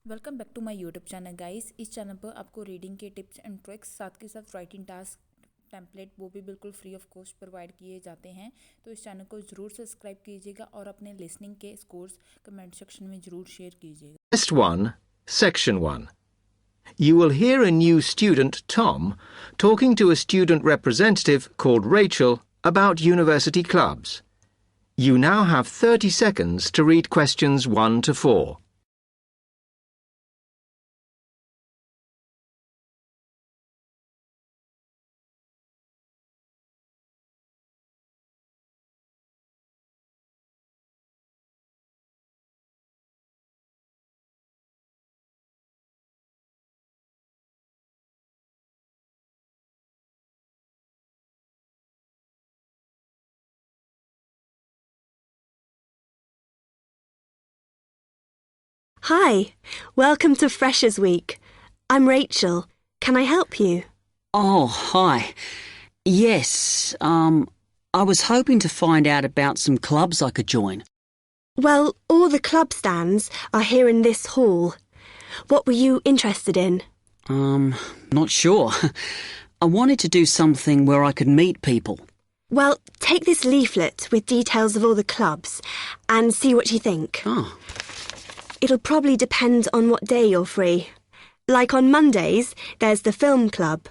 Welcome back to my YouTube channel guys. इस channel पर आपको रीडिंग के टिप्स एंड ट्रिक्स साथ के साथ राइटिंग टास्क टेम्पलेट वो भी बिल्कुल फ्री ऑफ कॉस्ट प्रोवाइड किए जाते हैं। तो इस चैनल को ज़रूर सब्सक्राइब कीजिएगा और अपने लिसनिंग के स्कोर्स कमेंट सेक्शन में ज़रूर शेयर कीजिएगा। Test 1, Section 1. You will hear a new student, Tom, talking to a student representative called Rachel about university clubs. You now have 30 seconds to read questions 1 to 4. Hi, welcome to Freshers Week. I'm Rachel. Can I help you? Oh, hi. Yes, I was hoping to find out about some clubs I could join. Well, all the club stands are here in this hall. What were you interested in? Not sure. I wanted to do something where I could meet people. Well, take this leaflet with details of all the clubs and see what you think. Oh, It'll probably depend on what day you're free. Like on Mondays, there's the film club.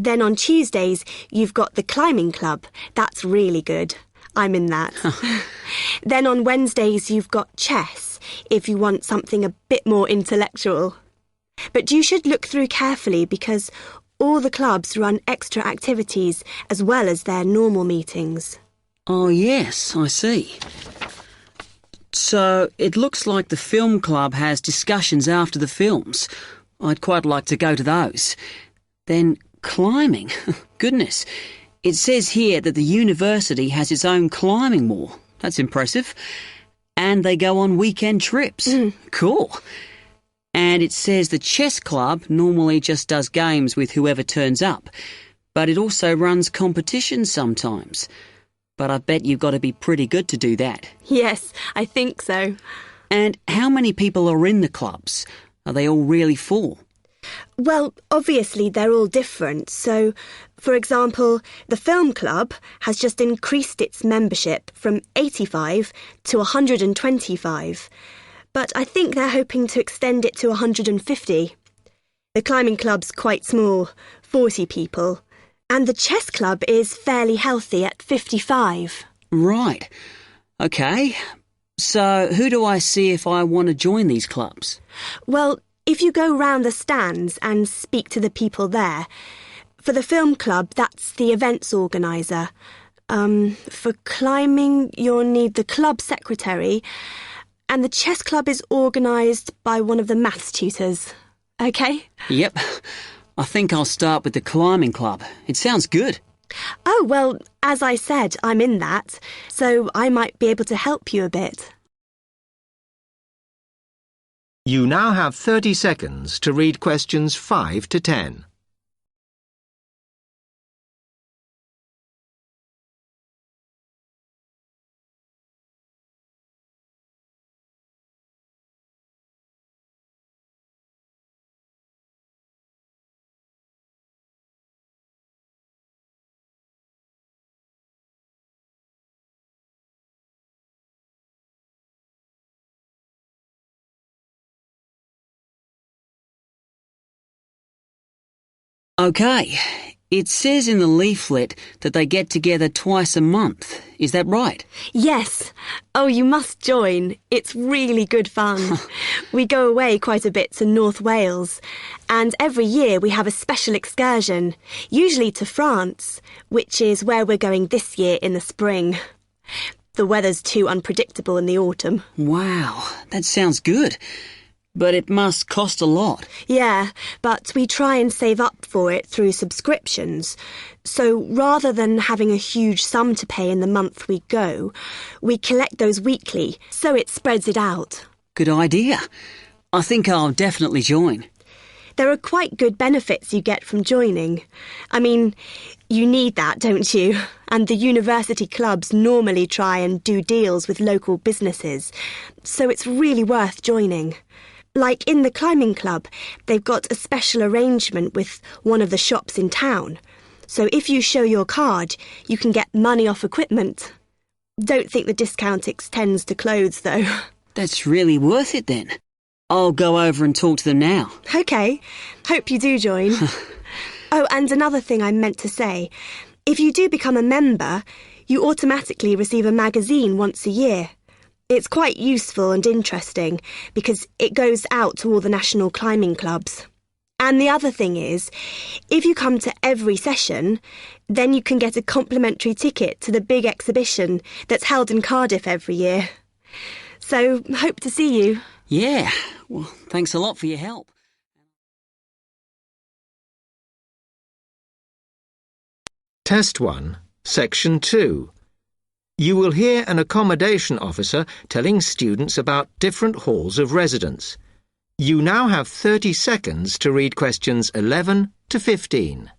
Then on Tuesdays, you've got the climbing club. That's really good. I'm in that. Then on Wednesdays, you've got chess, if you want something a bit more intellectual. But you should look through carefully because all the clubs run extra activities as well as their normal meetings. oh yes, I see. So it looks like the film club has discussions after the films. I'd quite like to go to those. Then climbing. Goodness. It says here that the university has its own climbing wall. That's impressive. And they go on weekend trips. Cool. And it says the chess club normally just does games with whoever turns up, but it also runs competitions sometimes. But I bet you've got to be pretty good to do that. Yes, I think so. And how many people are in the clubs? Are they all really full? Well, obviously they're all different. So, for example, the film club has just increased its membership from 85 to 125. But I think they're hoping to extend it to 150. The climbing club's quite small, 40 people. And the chess club is fairly healthy at 55. Right. OK. So who do I see if I want to join these clubs? Well, if you go round the stands and speak to the people there, for the film club, that's the events organiser. For climbing, you'll need the club secretary, and the chess club is organised by one of the maths tutors. OK? Yep. I think I'll start with the climbing club. It sounds good. Oh, well, as I said, I'm in that, so I might be able to help you a bit. You now have 30 seconds to read questions 5 to 10. OK. It says in the leaflet that they get together twice a month. Is that right? Yes. Oh, you must join. It's really good fun. We go away quite a bit to North Wales, and every year we have a special excursion, usually to France, which is where we're going this year in the spring. The weather's too unpredictable in the autumn. Wow, that sounds good. But it must cost a lot. Yeah, but we try and save up for it through subscriptions. So rather than having a huge sum to pay in the month we go, we collect those weekly, so it spreads it out. Good idea. I think I'll definitely join. There are quite good benefits you get from joining. I mean, you need that, don't you? And the university clubs normally try and do deals with local businesses, so it's really worth joining. Like in the climbing club, they've got a special arrangement with one of the shops in town. So if you show your card, you can get money off equipment. Don't think the discount extends to clothes, though. That's really worth it then. I'll go over and talk to them now. OK. Hope you do join. Oh, and another thing I meant to say. If you do become a member, you automatically receive a magazine once a year. It's quite useful and interesting because it goes out to all the national climbing clubs. And the other thing is, if you come to every session, then you can get a complimentary ticket to the big exhibition that's held in Cardiff every year. So, hope to see you. Yeah, well, thanks a lot for your help. Test 1, Section 2. You will hear an accommodation officer telling students about different halls of residence. You now have 30 seconds to read questions 11 to 15.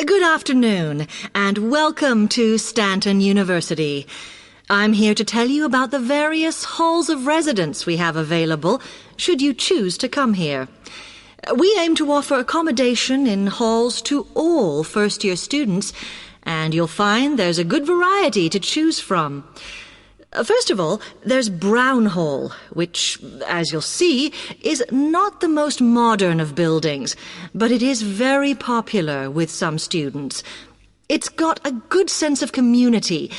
Good afternoon, and welcome to Stanton University. I'm here to tell you about the various halls of residence we have available, should you choose to come here. We aim to offer accommodation in halls to all first-year students, and you'll find there's a good variety to choose from. First of all, there's Brown Hall, which, as you'll see, is not the most modern of buildings, but it is very popular with some students. It's got a good sense of community,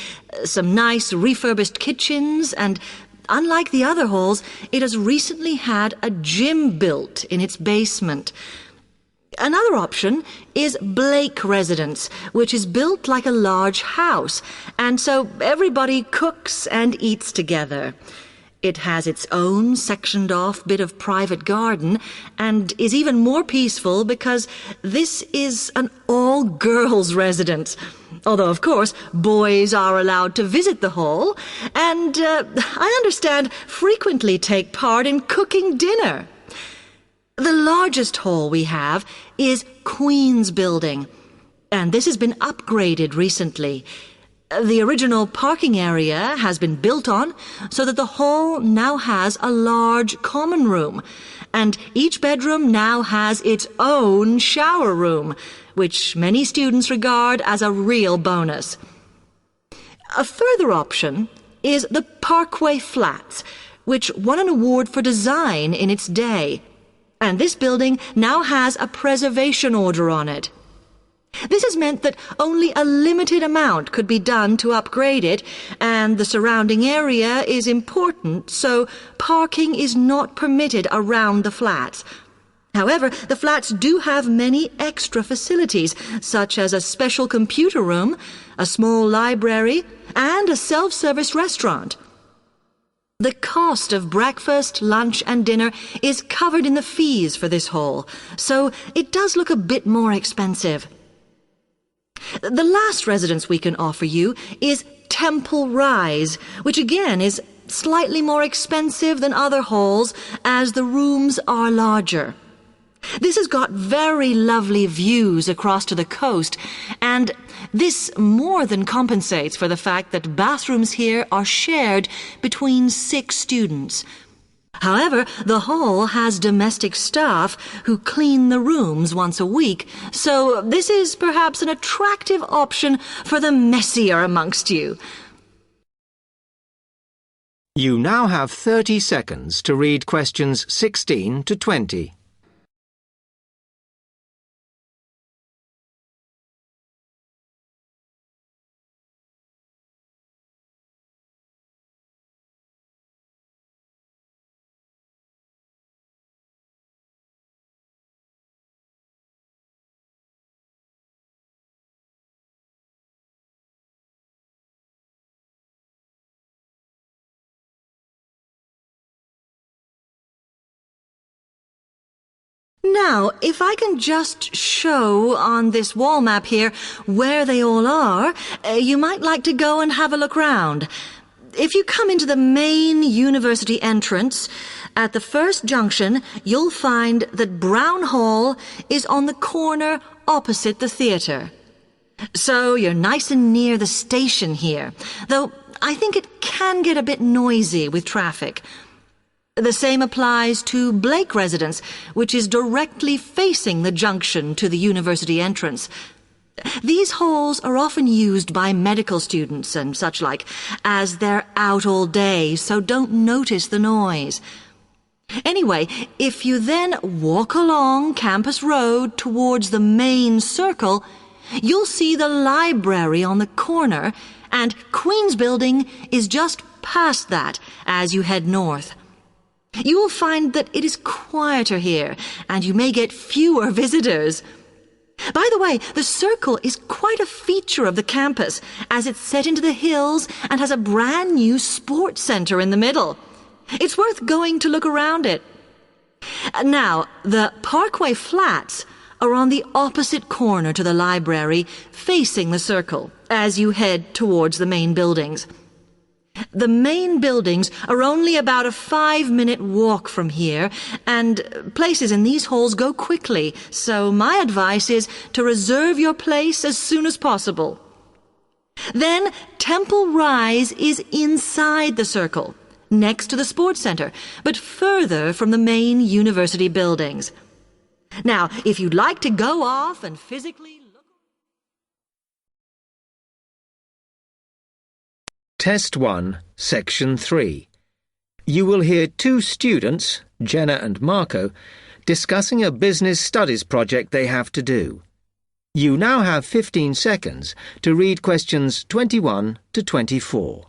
some nice refurbished kitchens, and unlike the other halls, it has recently had a gym built in its basement. Another option is Blake Residence, which is built like a large house, and so everybody cooks and eats together. It has its own sectioned-off bit of private garden and is even more peaceful because this is an all-girls residence. Although, of course, boys are allowed to visit the hall and, I understand, frequently take part in cooking dinner. The largest hall we have is Queen's Building, and this has been upgraded recently. The original parking area has been built on so that the hall now has a large common room, and each bedroom now has its own shower room, which many students regard as a real bonus. A further option is the Parkway Flats, which won an award for design in its day. And this building now has a preservation order on it. This has meant that only a limited amount could be done to upgrade it, and the surrounding area is important, so parking is not permitted around the flats. However, the flats do have many extra facilities, such as a special computer room, a small library, and a self-service restaurant. The cost of breakfast, lunch, and dinner is covered in the fees for this hall, so it does look a bit more expensive. The last residence we can offer you is Temple Rise, which again is slightly more expensive than other halls as the rooms are larger. This has got very lovely views across to the coast, and this more than compensates for the fact that bathrooms here are shared between 6 students. However, the hall has domestic staff who clean the rooms once a week, so this is perhaps an attractive option for the messier amongst you. You now have 30 seconds to read questions 16 to 20. Now, if I can just show on this wall map here where they all are, you might like to go and have a look round. If you come into the main university entrance, at the first junction, you'll find that Brown Hall is on the corner opposite the theatre. So you're nice and near the station here, though I think it can get a bit noisy with traffic. The same applies to Blake Residence, which is directly facing the junction to the university entrance. These halls are often used by medical students and such like, as they're out all day, so don't notice the noise. Anyway, if you then walk along Campus Road towards the main circle, you'll see the library on the corner, and Queen's Building is just past that as you head north. You will find that it is quieter here, and you may get fewer visitors. By the way, the circle is quite a feature of the campus, as it's set into the hills and has a brand new sports center in the middle. It's worth going to look around it. Now, the Parkway Flats are on the opposite corner to the library, facing the circle, as you head towards the main buildings. The main buildings are only about a 5-minute walk from here, and places in these halls go quickly, so my advice is to reserve your place as soon as possible. Then Temple Rise is inside the circle, next to the sports center, but further from the main university buildings. Now, if you'd like to go off and physically look... Test 1, Section 3. You will hear two students, Jenna and Marco, discussing a business studies project they have to do. You now have 15 seconds to read questions 21 to 24.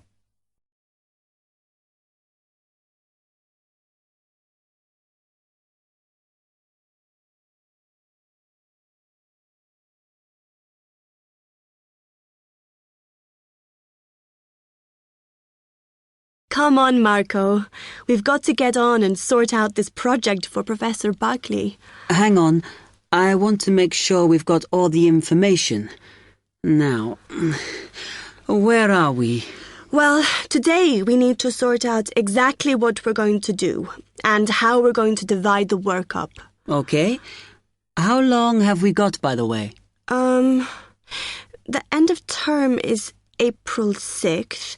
Come on, Marco. We've got to get on and sort out this project for Professor Buckley. Hang on. I want to make sure we've got all the information. Now, where are we? Well, today we need to sort out exactly what we're going to do and how we're going to divide the work up. Okay. How long have we got, by the way? The end of term is April 6th.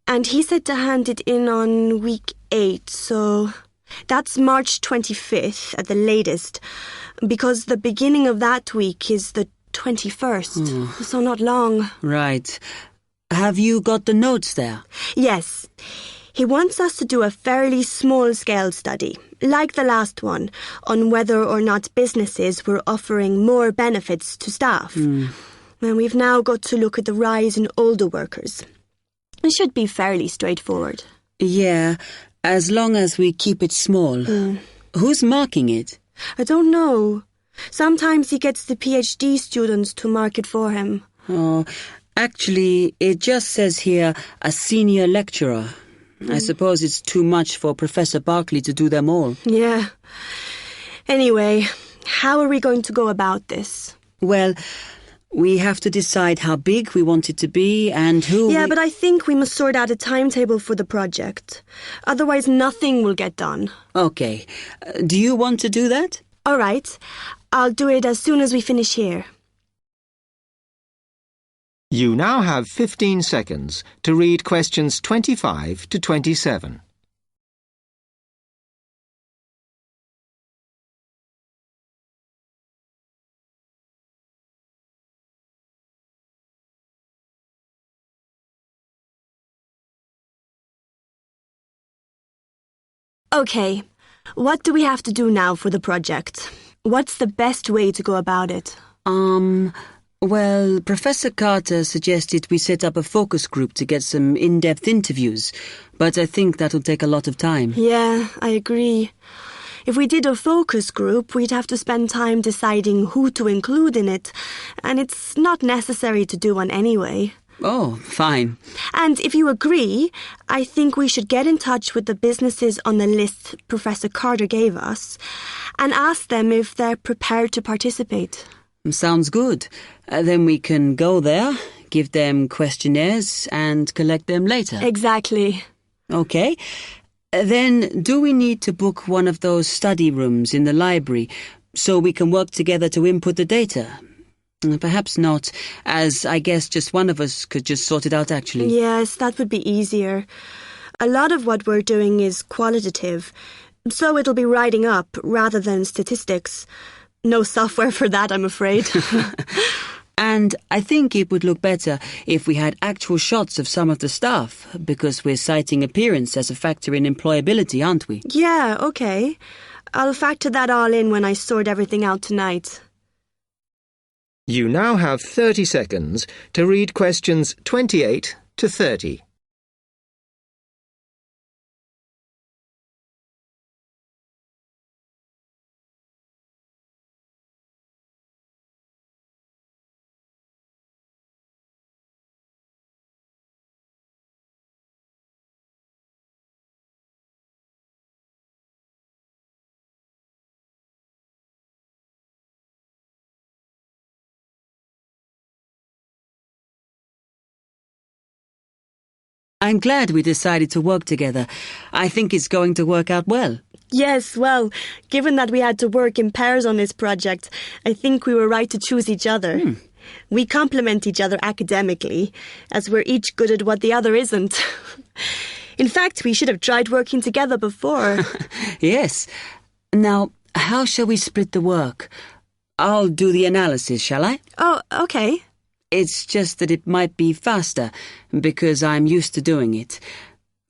And he said to hand it in on week 8, so that's March 25th at the latest, because the beginning of that week is the 21st, so not long. Right. Have you got the notes there? Yes. He wants us to do a fairly small-scale study, like the last one, on whether or not businesses were offering more benefits to staff. And we've now got to look at the rise in older workers. It should be fairly straightforward. Yeah, as long as we keep it small. Who's marking it? I don't know. Sometimes he gets the PhD students to mark it for him. Oh, actually, it just says here, a senior lecturer. I suppose it's too much for Professor Barclay to do them all. Yeah. Anyway, how are we going to go about this? Well, we have to decide how big we want it to be and who... Yeah, but I think we must sort out a timetable for the project. Otherwise, nothing will get done. Okay. Do you want to do that? All right. I'll do it as soon as we finish here. You now have 15 seconds to read questions 25 to 27. Okay, what do we have to do now for the project? What's the best way to go about it? Well, Professor Carter suggested we set up a focus group to get some in-depth interviews, but I think that'll take a lot of time. Yeah, I agree. If we did a focus group, we'd have to spend time deciding who to include in it, and it's not necessary to do one anyway. Oh, fine. And if you agree, I think we should get in touch with the businesses on the list Professor Carter gave us and ask them if they're prepared to participate. Sounds good. Then we can go there, give them questionnaires and collect them later. Exactly. Okay. Then do we need to book one of those study rooms in the library so we can work together to input the data? Perhaps not, as I guess just one of us could just sort it out actually. Yes, that would be easier. A lot of what we're doing is qualitative, so it'll be writing up rather than statistics. No software for that, I'm afraid. And I think it would look better if we had actual shots of some of the staff, because we're citing appearance as a factor in employability, aren't we? Yeah, okay. I'll factor that all in when I sort everything out tonight. You now have 30 seconds to read questions 28 to 30. I'm glad we decided to work together. I think it's going to work out well. Yes, well, given that we had to work in pairs on this project, I think we were right to choose each other. We complement each other academically, as we're each good at what the other isn't. In fact, we should have tried working together before. Yes. Now, how shall we split the work? I'll do the analysis, shall I? Oh, okay. It's just that it might be faster, because I'm used to doing it.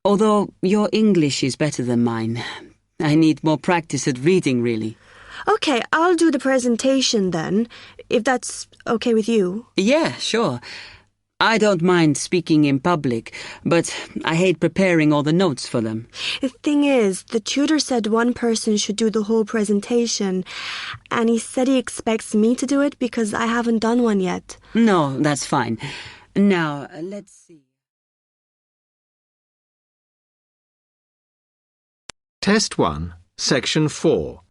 Although your English is better than mine. I need more practice at reading, really. Okay, I'll do the presentation then, if that's okay with you. Yeah, sure. I don't mind speaking in public, but I hate preparing all the notes for them. The thing is, the tutor said one person should do the whole presentation, and he said he expects me to do it because I haven't done one yet. No, that's fine. Now, let's see. Test 1, Section 4.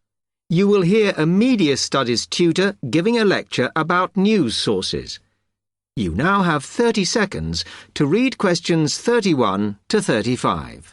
You will hear a media studies tutor giving a lecture about news sources. You now have 30 seconds to read questions 31 to 35.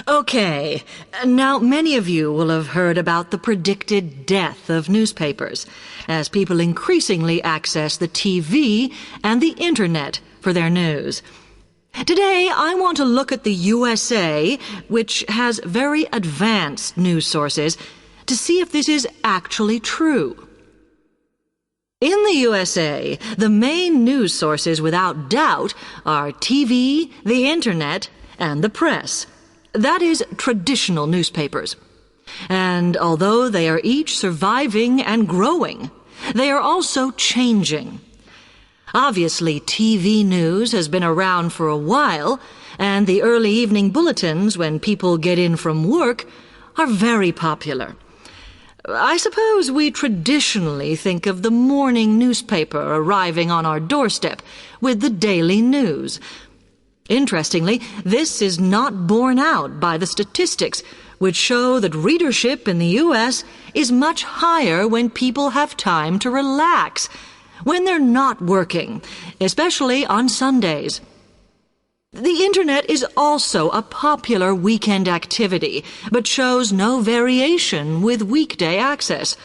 Okay, now many of you will have heard about the predicted death of newspapers, as people increasingly access the TV and the Internet for their news. Today, I want to look at the USA, which has very advanced news sources, to see if this is actually true. In the USA, the main news sources without doubt are TV, the Internet, and the press. That is, traditional newspapers. And although they are each surviving and growing, they are also changing. Obviously, TV news has been around for a while, and the early evening bulletins, when people get in from work, are very popular. I suppose we traditionally think of the morning newspaper arriving on our doorstep with the daily news. Interestingly, this is not borne out by the statistics, which show that readership in the U.S. is much higher when people have time to relax, when they're not working, especially on Sundays. The Internet is also a popular weekend activity, but shows no variation with weekday access.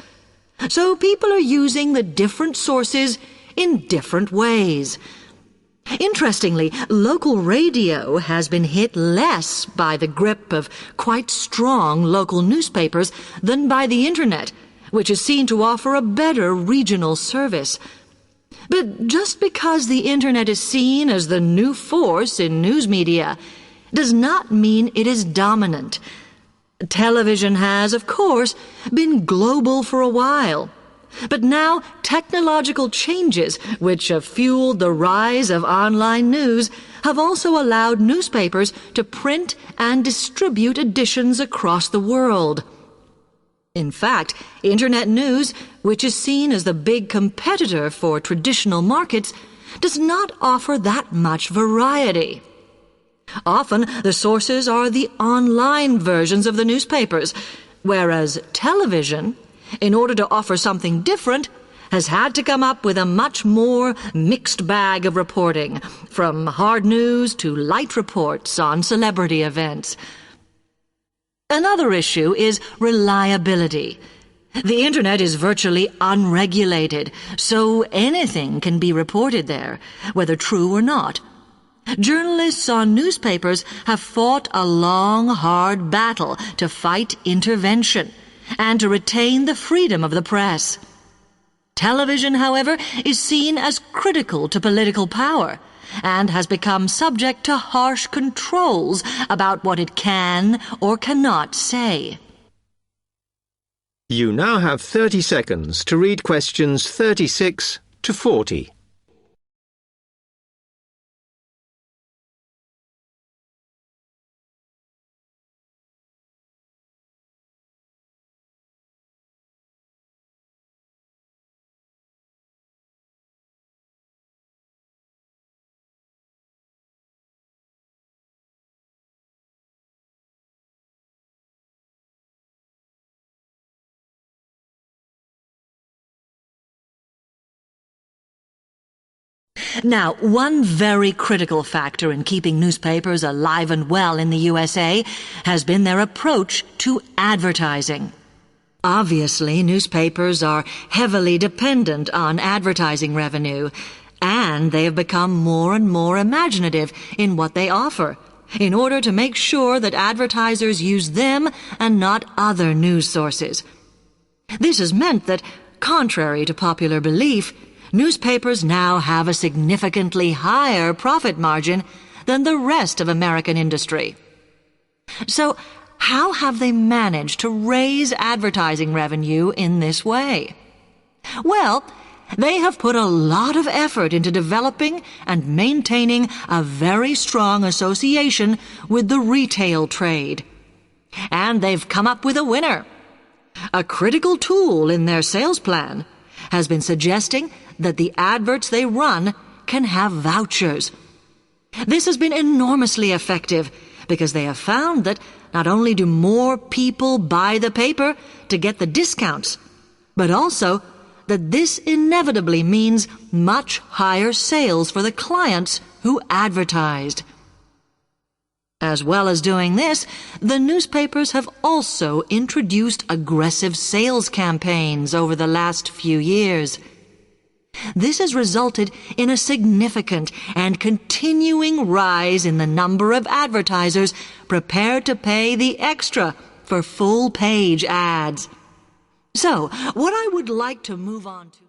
So people are using the different sources in different ways. Interestingly, local radio has been hit less by the grip of quite strong local newspapers than by the Internet, which is seen to offer a better regional service. But just because the Internet is seen as the new force in news media does not mean it is dominant. Television has, of course, been global for a while. But now technological changes, which have fueled the rise of online news, have also allowed newspapers to print and distribute editions across the world. In fact, Internet news, which is seen as the big competitor for traditional markets, does not offer that much variety. Often, the sources are the online versions of the newspapers, whereas television, in order to offer something different, has had to come up with a much more mixed bag of reporting, from hard news to light reports on celebrity events. Another issue is reliability. The Internet is virtually unregulated, so anything can be reported there, whether true or not. Journalists on newspapers have fought a long, hard battle to fight intervention and to retain the freedom of the press. Television, however, is seen as critical to political power and has become subject to harsh controls about what it can or cannot say. You now have 30 seconds to read questions 36 to 40. Now, one very critical factor in keeping newspapers alive and well in the USA has been their approach to advertising. Obviously, newspapers are heavily dependent on advertising revenue, and they have become more and more imaginative in what they offer, in order to make sure that advertisers use them and not other news sources. This has meant that, contrary to popular belief, newspapers now have a significantly higher profit margin than the rest of American industry. So, how have they managed to raise advertising revenue in this way? Well, they have put a lot of effort into developing and maintaining a very strong association with the retail trade. And they've come up with a winner. A critical tool in their sales plan has been suggesting that the adverts they run can have vouchers. This has been enormously effective because they have found that not only do more people buy the paper to get the discounts, but also that this inevitably means much higher sales for the clients who advertised. As well as doing this, the newspapers have also introduced aggressive sales campaigns over the last few years. This has resulted in a significant and continuing rise in the number of advertisers prepared to pay the extra for full-page ads. So, what I would like to move on to